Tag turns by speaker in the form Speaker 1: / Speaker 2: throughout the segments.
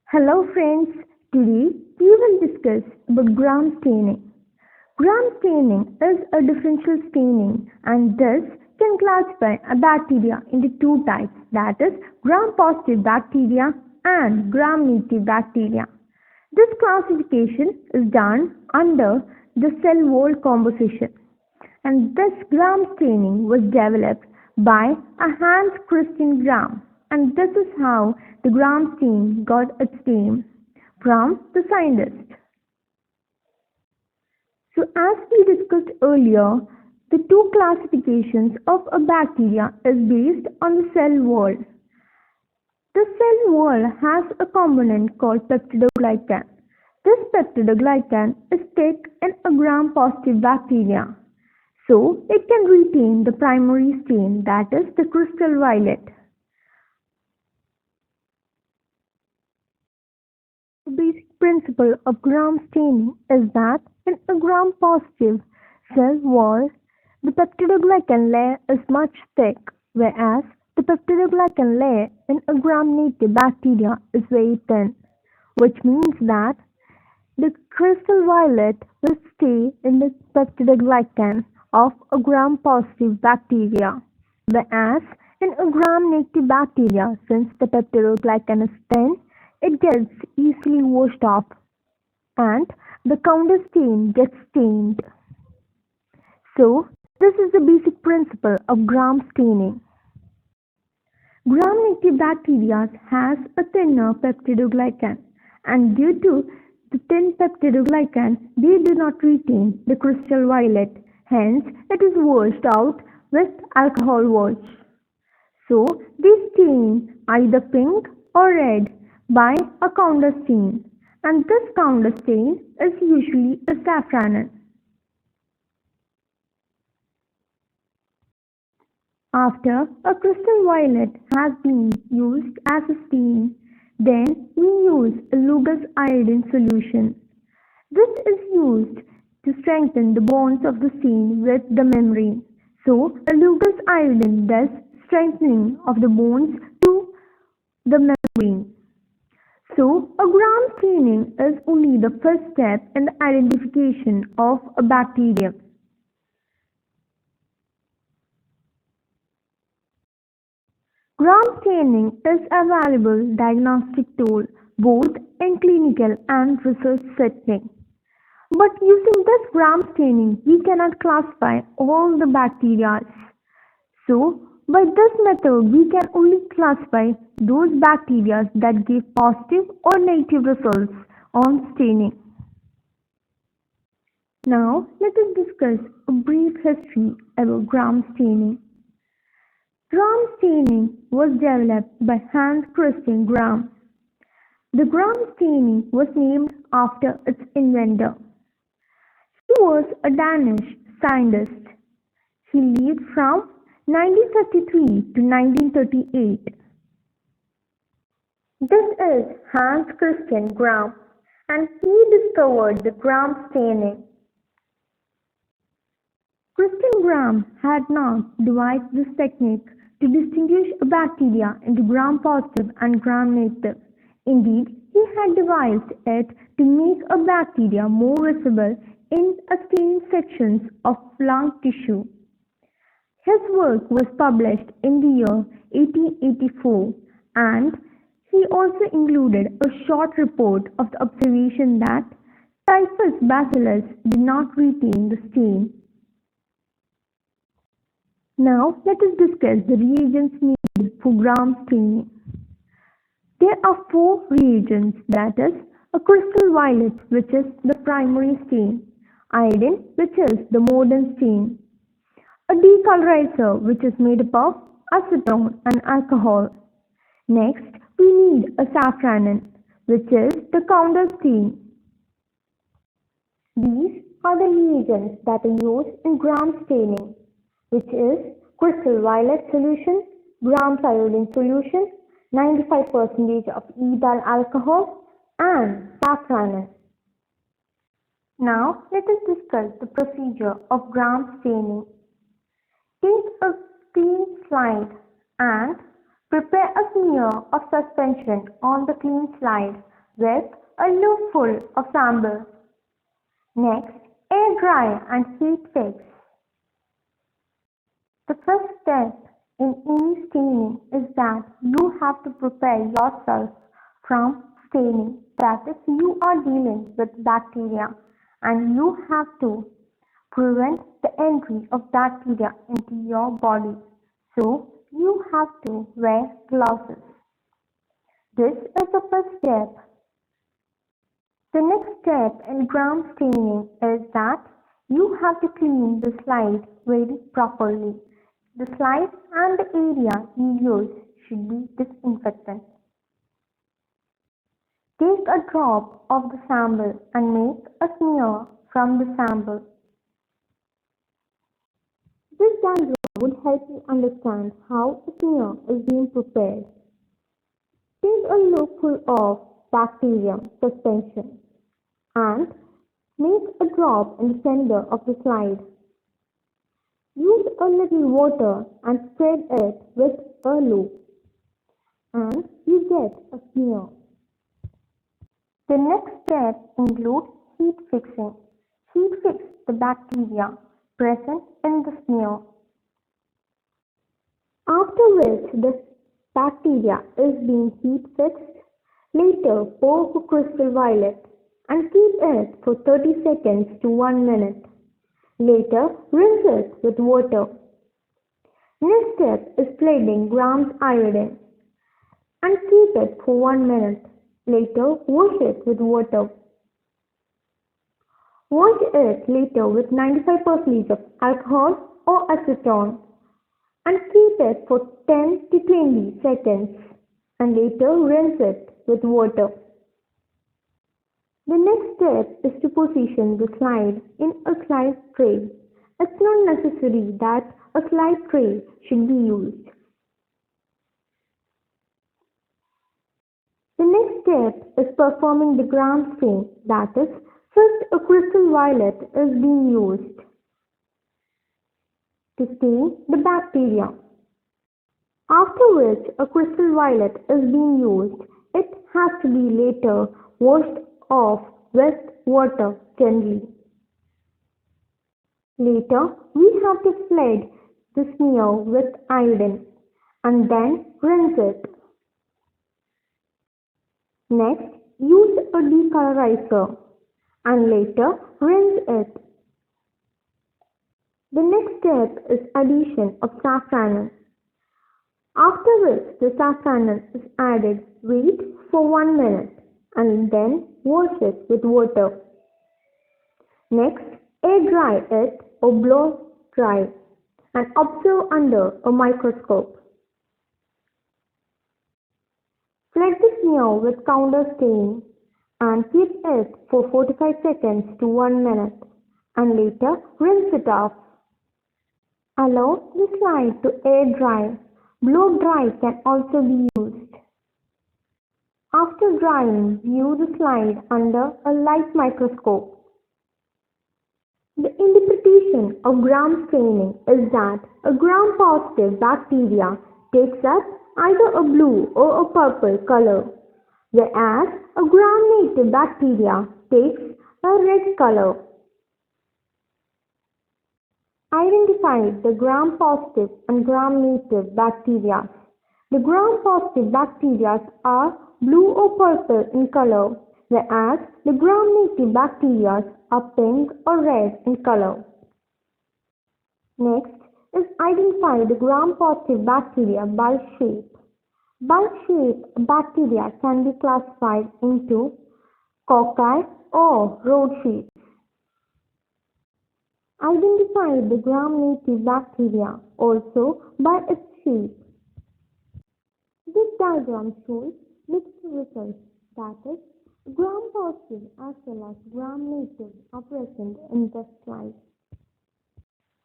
Speaker 1: Hello friends, today we will discuss about gram staining. Gram staining is a differential staining and thus can classify a bacteria into two types, that is gram-positive bacteria and gram-negative bacteria. This classification is done under the cell wall composition, and this gram staining was developed by a Hans Christian Gram, and this is how the gram stain got its name from the scientist. So as we discussed earlier, the two classifications of a bacteria is based on the cell wall. The cell wall has a component called peptidoglycan. This peptidoglycan is thick in a gram-positive bacteria, so it can retain the primary stain, that is the crystal violet. The basic principle of gram staining is that in a gram-positive cell wall, the peptidoglycan layer is much thick, whereas the peptidoglycan layer in a gram-negative bacteria is very thin, which means that the crystal violet will stay in the peptidoglycan of a gram-positive bacteria, whereas in a gram-negative bacteria, since the peptidoglycan is thin, it gets easily washed off and the counter stain gets stained. So, this is the basic principle of gram staining. Gram-negative bacteria has a thinner peptidoglycan, and due to the thin peptidoglycan, they do not retain the crystal violet. Hence, it is washed out with alcohol wash. So, they stain either pink or red by a counter stain, and this counter stain is usually a safranin. After a crystal violet has been used as a stain, then we use a Lugol's iodine solution. This is used to strengthen the bonds of the stain with the membrane. So, a Lugol's iodine does strengthening of the bonds to the membrane. So, a gram staining is only the first step in the identification of a bacterium. Gram staining is a valuable diagnostic tool both in clinical and research setting. But using this gram staining, we cannot classify all the bacteria. So, by this method, we can only classify those bacteria that give positive or negative results on staining. Now, let us discuss a brief history about gram staining. Gram staining was developed by Hans Christian Gram. The gram staining was named after its inventor. He was a Danish scientist. He lived from 1933 to 1938. This is Hans Christian Gram, and he discovered the gram staining. Christian Gram had not devised this technique to distinguish a bacteria into gram-positive and gram-negative. Indeed, he had devised it to make a bacteria more visible in a stained sections of lung tissue. His work was published in the year 1884, and he also included a short report of the observation that typhus bacillus did not retain the stain. Now, let us discuss the reagents needed for gram staining. There are four reagents, that is, a crystal violet, which is the primary stain, iodine, which is the modern stain, a decolorizer, which is made up of acetone and alcohol. Next, we need a safranin, which is the counter stain. These are the reagents that are used in gram staining, which is crystal violet solution, gram iodine solution, 95% of ethyl alcohol, and safranin. Now, let us discuss the procedure of gram staining. Take a clean slide and prepare a smear of suspension on the clean slide with a loop full of sample. Next, air dry and heat fix. The first step in any staining is that you have to prepare yourself from staining. That is, you are dealing with bacteria and you have to prevent the entry of bacteria into your body. So, you have to wear gloves. This is the first step. The next step in gram staining is that you have to clean the slide very properly. The slide and the area you use should be disinfected. Take a drop of the sample and make a smear from the sample. This diagram would help you understand how a smear is being prepared. Take a loopful of bacterium suspension and make a drop in the center of the slide. Use a little water and spread it with a loop, and you get a smear. The next step includes heat fixing. Heat fix the bacteria present in the smear. After which the bacteria is being heat fixed, later pour for crystal violet and keep it for 30 seconds to 1 minute. Later, rinse it with water. Next step is plating grams iodine and keep it for 1 minute. Later, wash it with water. Wash it later with 95% of alcohol or acetone and keep it for 10 to 20 seconds and later rinse it with water. The next step is to position the slide in a slide tray. It's not necessary that a slide tray should be used. The next step is performing the gram stain, that is, first a crystal violet is being used to stain the bacteria. After which a crystal violet is being used, it has to be later washed off with water gently. Later, we have to flood the smear with iodine and then rinse it. Next, use a decolorizer and later rinse it. The next step is addition of safranin. After which the safranin is added, wait for 1 minute and then wash it with water. Next, air dry it or blow dry and observe under a microscope. Flood the smear with counter stain and keep it for 45 seconds to 1 minute and later rinse it off. Allow the slide to air dry. Blow dry can also be used. After drying, view the slide under a light microscope. The interpretation of gram staining is that a gram-positive bacteria takes up either a blue or a purple color, whereas a gram-negative bacteria takes a red color. Identify the gram-positive and gram-negative bacteria. The gram-positive bacteria are blue or purple in color, whereas the gram-negative bacteria are pink or red in color. Next is identify the gram-positive bacteria by shape. By shape, bacteria can be classified into cocci or rod shapes. Identify the gram-negative bacteria also by its shape. This diagram shows mixed results, that is, gram-positive as well as gram-negative are present in this slide.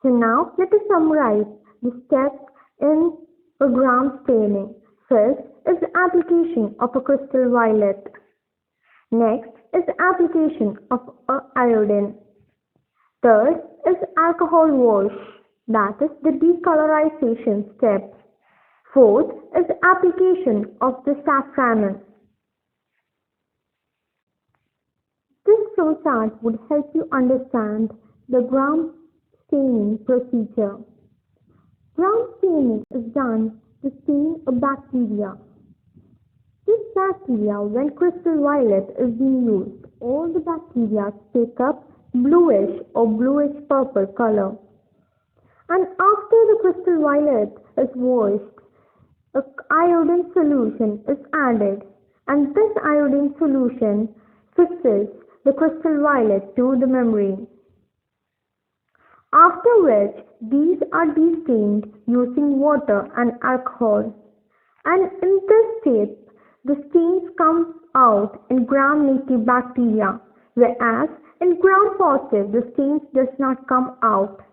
Speaker 1: So now let us summarize the steps in a gram staining. First is the application of a crystal violet. Next is the application of iodine. Third is alcohol wash, that is the decolorization step. Fourth is the application of the safranin. This flowchart would help you understand the gram staining procedure. Gram staining is done to stain a bacteria. This bacteria, when crystal violet is being used, all the bacteria take up bluish or bluish purple color. And after the crystal violet is washed, a iodine solution is added, and this iodine solution fixes the crystal violet to the membrane. After which these are destained using water and alcohol, and in this state the stains come out in gram-negative bacteria, whereas in gram-positive the stains does not come out.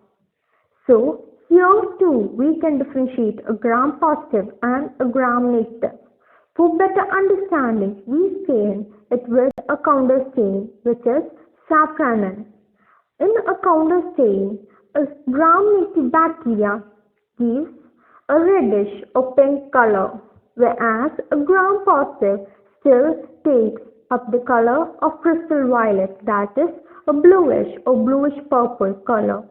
Speaker 1: So here too we can differentiate a gram-positive and a gram-negative. For better understanding, we stain it with a counter stain, which is safranin. In a counter stain, a gram-negative bacteria gives a reddish or pink color, whereas a gram-positive still takes up the color of crystal violet, that is a bluish or bluish-purple color.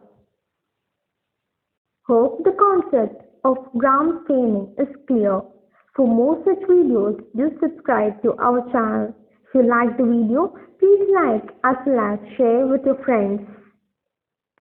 Speaker 1: Hope the concept of gram staining is clear. For more such videos, do subscribe to our channel. If you like the video, please like as well as share with your friends.